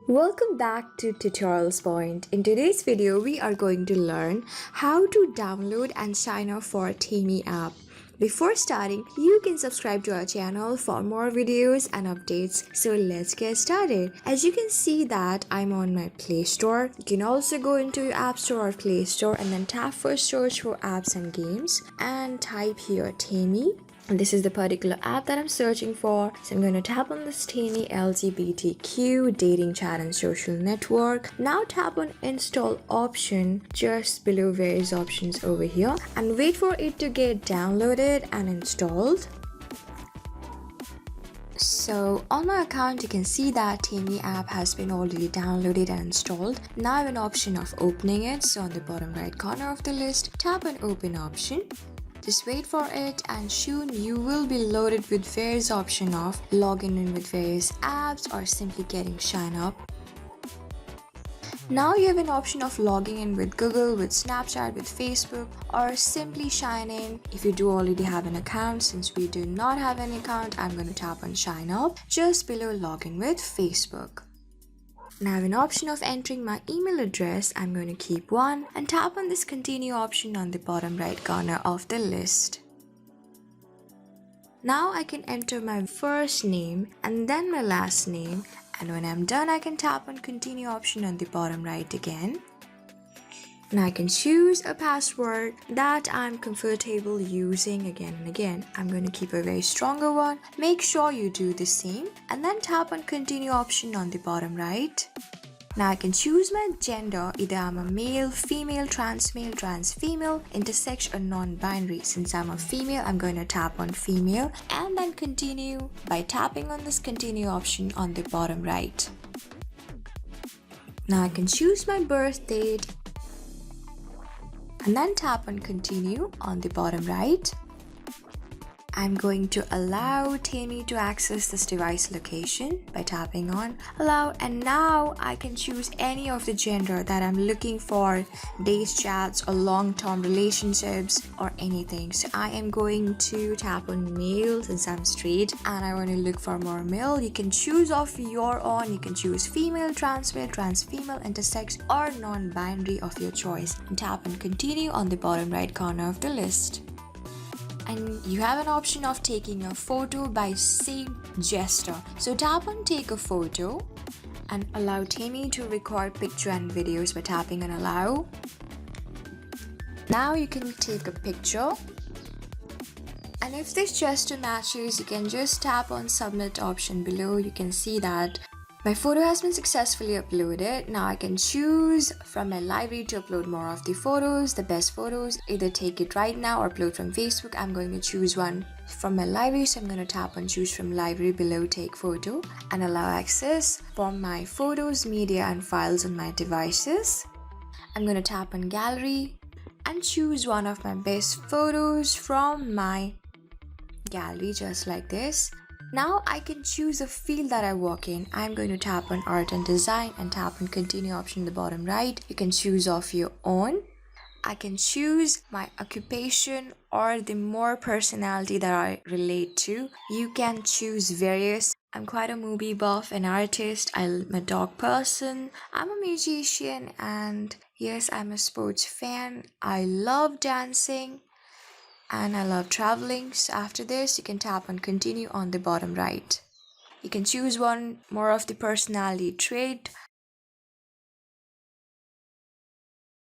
Welcome back to Tutorials Point. In today's video, we are going to learn how to download and sign up for Taimi app. Before starting, you can subscribe to our channel for more videos and updates. So let's get started. As you can see that I'm on my Play Store. You can also go into your App Store or Play Store and then tap for search for apps and games and type here Taimi. And this is the particular app that I'm searching for. So I'm going to tap on this Taimi LGBTQ dating chat and social network. Now tap on install option just below various options over here and wait for it to get downloaded and installed. So on my account you can see that Taimi app has been already downloaded and installed. Now I have an option of opening it. So on the bottom right corner of the list, tap on open option. Just wait for it and soon you will be loaded with various options of logging in with various apps or simply getting sign up. Now you have an option of logging in with Google, with Snapchat, with Facebook, or simply sign in if you do already have an account. Since we do not have an account, I'm going to tap on sign up just below login with Facebook. Now I have an option of entering my email address. I'm going to keep one and tap on this continue option on the bottom right corner of the list. Now I can enter my first name and then my last name, and when I'm done I can tap on continue option on the bottom right again. Now I can choose a password that I'm comfortable using again and again. I'm going to keep a very stronger one. Make sure you do the same and then tap on continue option on the bottom right. Now I can choose my gender, either I'm a male, female, trans female, intersex or non-binary. Since I'm a female, I'm going to tap on female and then continue by tapping on this continue option on the bottom right. Now I can choose my birth date and then tap on continue on the bottom right. I'm going to allow Taimi to access this device location by tapping on allow, and now I can choose any of the gender that I'm looking for, dates, chats or long-term relationships or anything. So I am going to tap on male since I'm straight and I want to look for more male. You can choose of your own. You can choose female, trans female, intersex or non-binary of your choice and tap on continue on the bottom right corner of the list. And you have an option of taking a photo by same gesture. So tap on take a photo and allow Taimi to record picture and videos by tapping on allow. Now you can take a picture. And if this gesture matches, you can just tap on submit option below. You can see that my photo has been successfully uploaded. Now I can choose from my library to upload more of the photos, the best photos, either take it right now or upload from Facebook. I'm going to choose one from my library, so I'm going to tap on choose from library below take photo and allow access for my photos, media and files on my devices. I'm going to tap on gallery and choose one of my best photos from my gallery just like this. Now I can choose a field that I work in. I'm going to tap on art and design and tap on continue option in the bottom right. You can choose of your own. I can choose my occupation or the more personality that I relate to. You can choose various. I'm quite a movie buff, an artist, I'm a dog person, I'm a musician, and yes, I'm a sports fan. I love dancing and I love traveling. So after this you can tap on continue on the bottom right. You can choose one more of the personality trait,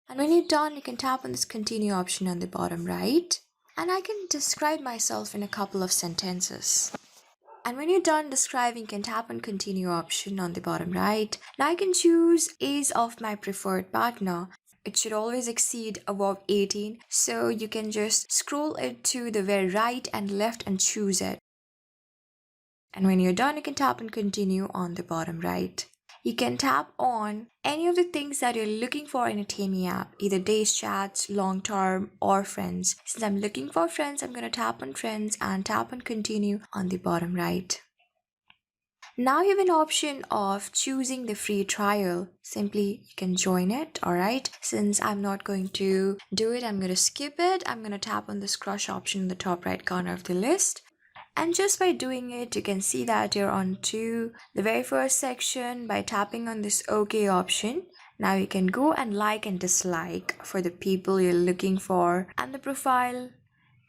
and when you're done you can tap on this continue option on the bottom right, and I can describe myself in a couple of sentences. And when you're done describing, you can tap on continue option on the bottom right. Now I can choose age of my preferred partner. It should always exceed above 18, so you can just scroll it to the very right and left and choose it. And when you're done, you can tap on continue on the bottom right. You can tap on any of the things that you're looking for in a Taimi app, either dates, chats, long term or friends. Since I'm looking for friends, I'm going to tap on friends and tap on continue on the bottom right. Now you have an option of choosing the free trial. Simply you can join it. Alright, since I'm not going to do it, I'm going to skip it. I'm going to tap on this crush option in the top right corner of the list And just by doing it, you can see that you're on to the very first section by tapping on this OK option. Now you can go and like and dislike for the people you're looking for and the profile,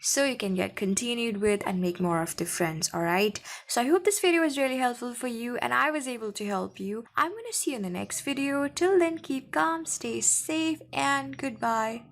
so you can get continued with and make more of the friends. Alright, so I hope this video was really helpful for you and I was able to help you. I'm gonna see you in the next video. Till then, keep calm, stay safe, and goodbye.